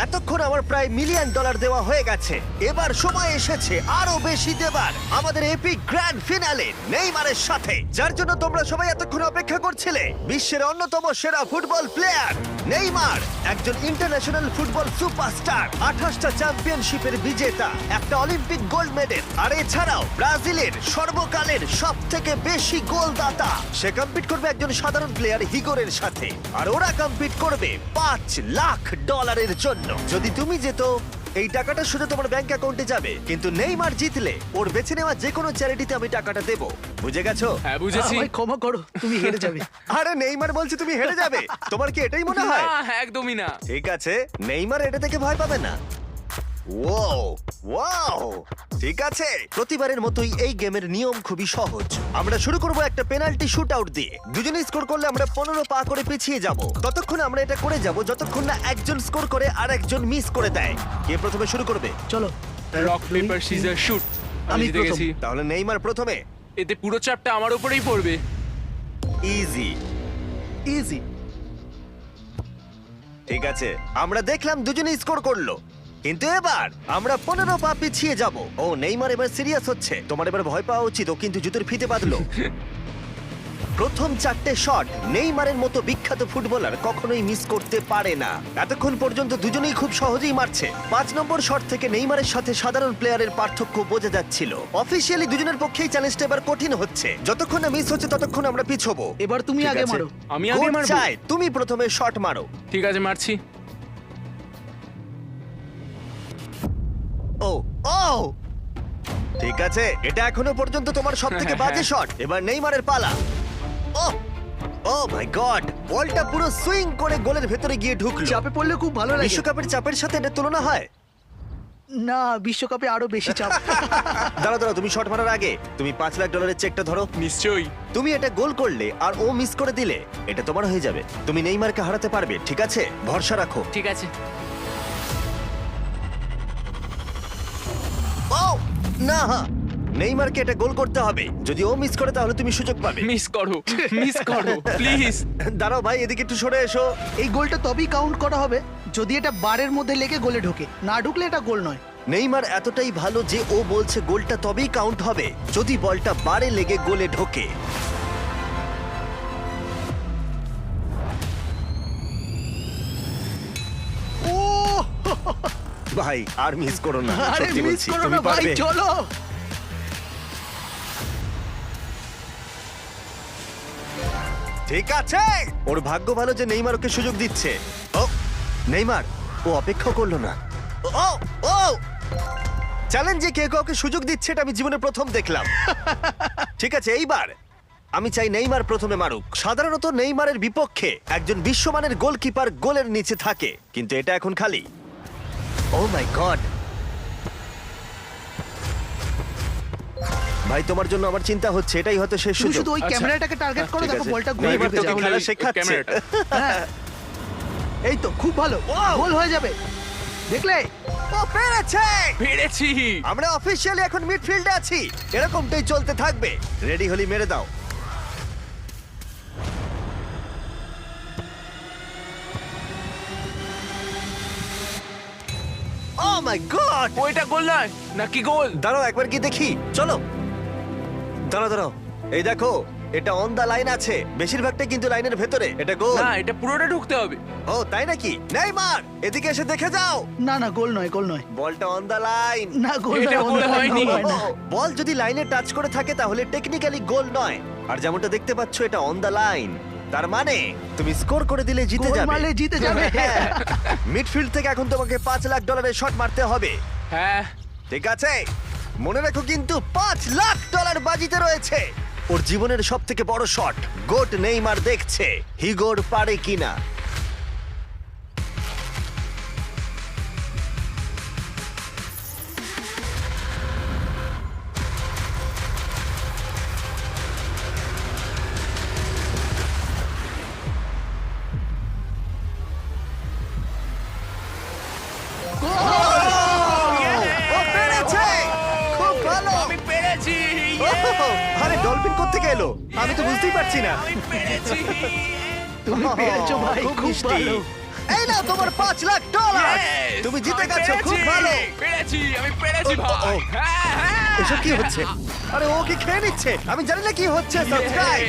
এতক্ষণ আমার প্রায় মিলিয়ন ডলার দেওয়া হয়ে গেছে। এবার সময় এসেছে আরো বেশি দেবার, আমাদের এপিক গ্র্যান্ড ফিনালে নেইমারের সাথে, যার জন্য তোমরা সবাই এতক্ষণ অপেক্ষা করছিলে। বিশ্বের অন্যতম সেরা ফুটবল প্লেয়ার নেইমার, একজন ইন্টারন্যাশনাল ফুটবল সুপারস্টার, 28টা চ্যাম্পিয়নশিপের বিজেতা, একটা অলিম্পিক গোল্ড মেডেল, আর এছাড়াও ব্রাজিলের সর্বকালের সব থেকে বেশি গোলদাতা। সে কম্পিট করবে একজন সাধারণ প্লেয়ার হিগোরের সাথে, আর ওরা কম্পিট করবে $5 লাখ জন্য। যদি তুমি যেত, এই টাকাটা শুধু তোমার ব্যাংক অ্যাকাউন্টে যাবে, কিন্তু নেইমার জিতলে ওর বেছে নেওয়া যে কোনো চ্যারিটিতে আমি টাকাটা দেবো। বুঝে গেছো? হ্যাঁ বুঝেছি। আমায় ক্ষমা করো, তুমি হেরে যাবে। আরে নেইমার বলছে তুমি হেরে যাবে, তোমার কি এটাই মনে হয়? না, একদমই না। ঠিক আছে, নেইমার এটা থেকে ভয় পাবে না। ওয়াও ওয়াও, ঠিক আছে। প্রতিবারের মতোই এই গেমের নিয়ম খুবই সহজ। আমরা শুরু করব একটা পেনাল্টি শুট আউট দিয়ে। দুজনে স্কোর করলে আমরা 15 পা করে পিছিয়ে যাব। ততক্ষণ আমরা এটা করে যাব যতক্ষণ না একজন স্কোর করে আর একজন মিস করে দেয়। কে প্রথমে শুরু করবে? চলো রক পেপার সিজার শুট। আমি আমি জিতে প্রথম। গেছি। তাহলে নেইমার প্রথমে। এতে পুরো চাপটা আমার উপরেই পড়বে। ইজি। ইজি। ঠিক আছে, আমরা দেখলাম দুজনেই স্কোর করলো, কিন্তু এবার আমরা 15 পা পিছিয়ে যাব। ও নেইমার এবার সিরিয়াস হচ্ছে। তোমার এবার ভয় পাওয়া উচিত, ও কিন্তু জুতোর ফিতে বাঁধলো। প্রথম 4টে শট নেইমারের মতো বিখ্যাত ফুটবলার কখনোই মিস করতে পারে না। এতক্ষণ পর্যন্ত দুজনেই খুব সহজেই মারছে। 5 নম্বর শট থেকে নেইমারের সাথে সাধারণ প্লেয়ারের পার্থক্য বোঝা যাচ্ছিল। অফিসিয়ালি দুজনের পক্ষেই চ্যালেঞ্জটা এবার কঠিন হচ্ছে। যতক্ষণ না মিস হচ্ছে ততক্ষণ আমরা পিছবো। এবার তুমি ঠিক আগে আছে? মারো। আমি আগে কোচ মারবো। চায় তুমি প্রথমে শট মারো। ঠিক আছে, মারছি। ও ও, ঠিক আছে, এটা এখনো পর্যন্ত তোমার সবথেকে বাজে শট। এবার নেইমারের পালা। ও ও মাই গড, বলটা পুরো সুইং করে গোলের ভেতরে গিয়ে ঢুকলো। চাপে পড়লে খুব ভালো লাগে। বিশ্বকাপের চাপের সাথে এটা তুলনা হয়? না, বিশ্বকাপে আরো বেশি চাপ। দাঁড়াও দাঁড়াও, তুমি শট মারার আগে তুমি $5 লাখ চেকটা ধরো। নিশ্চয়ই। তুমি এটা গোল করলে আর ও মিস করে দিলে এটা তোমার হয়ে যাবে। তুমি নেইমারকে হারাতে পারবে, ঠিক আছে? ভরসা রাখো। ঠিক আছে। ও না, নেইমারকে এটা গোল করতে হবে। যদি ও মিস করে তাহলে তুমি সুযোগ পাবে। মিস করো, মিস করো প্লিজ। দাঁড়াও ভাই, এদিকে একটু সরে এসো। এই গোলটা তবেই কাউন্ট করা হবে যদি এটা বারের মধ্যে লেগে গোলে ঢোকে। না ঢুকলে এটা গোল নয়। নেইমার এতটাই ভালো যে ও বলছে গোলটা তবেই কাউন্ট হবে যদি বলটা বারে লেগে গোলে ঢোকে। ও ভাই আর মিস করো না, আরে সত্যি মিস বলছি, করো তুমি না ভাই, পারবে। চলো। ঠিক আছে, ওর ভাগ্য ভালো যে নেইমার ওকে সুযোগ দিচ্ছে। ও নেইমার, ও অপেক্ষা করলো না। ও ও চ্যালেঞ্জে কে কাউকে সুযোগ দিচ্ছে এটা আমি জীবনে প্রথম দেখলাম। ঠিক আছে, এইবার আমি চাই নেইমার প্রথমে মারুক। সাধারণত নেইমারের বিপক্ষে একজন বিশ্বমানের গোলকিপার গোলের নিচে থাকে, কিন্তু এটা এখন খালি। ও মাই গড, ভাই তোমার জন্য আমার চিন্তা হচ্ছে, এটাই হয়তো শেষ তুমি সুযোগ। শুধু ওই আচ্ছা। ক্যামেরাটাকে টার্গেট করো, ঠিক দেখো আছে, বলটা গোলে নেইমার ঢুকে তোকে যাবে। খেলা ওই শেখাচ্ছে। ক্যামেরাটা। হ্যাঁ। এই তো খুব ভালো, গোল হয়ে যাবে, দেখলে? ও পেরেছে! পেরেছি। আমরা অফিসিয়ালি এখন মিডফিল্ডে আছি। এরকমটাই চলতে থাকবে। রেডি হলি মেরে দাও। ও মাই গড! ওইটা গোল নয় নাকি গোল? দাঁড়াও একবার কি দেখি, চলো। দাঁড়াও দাঁড়াও, এই দেখো, এটা অন দা লাইন আছে। বেশিরভাগটা কিন্তু লাইনের ভেতরে। এটা গোল। না, এটা পুরোটা ঢুকতে হবে। ও তাই নাকি? নেইমার এদিকে এসে দেখে যাও। না না, গোল নয়, গোল নয়। বলটা অন দা লাইন। না, গোল এটা নয়, গোল গোল হয়নি। হয় না। বল যদি লাইনে টাচ করে থাকে তাহলে টেকনিক্যালি গোল নয়। আর যেমনটা দেখতে পাচ্ছ এটা অন দা লাইন, তার মানে তুমি স্কোর করে দিলে জিতে গোল যাবে। মারলে জিতে যাবে। হ্যাঁ। মিডফিল্ড থেকে এখন তোমাকে $5 লাখ শট মারতে হবে। হ্যাঁ। ঠিক আছে, মনে রাখো কিন্তু $5 লাখ বাজিতে রয়েছে। ওর জীবনের সব থেকে বড় শট গোট নেইমার দেখছে হিগোর পারে কিনা। ও পেরেছে! খুব ভালো! আমি পেরেছি। আরে ডলফিন কোত্থেকে এলো? আমি তো বুঝতেই পারছি না। আমি পেরেছি। তুমি পেরেছো ভাই, খুব খুব মিষ্টি। ভালো। এই নাও তোমার $5,00,000 Yes! তুমি জিতে আমি গেছো, খুব পেরেছি! ভালো। পেরেছি, আমি পেরেছি ও, ও, ভাই। ও। হ্যাঁ, হ্যাঁ। এসব কি হচ্ছে? আরে ও কি খেয়ে নিচ্ছে? আমি জানি না কি হচ্ছে। সাবস্ক্রাইব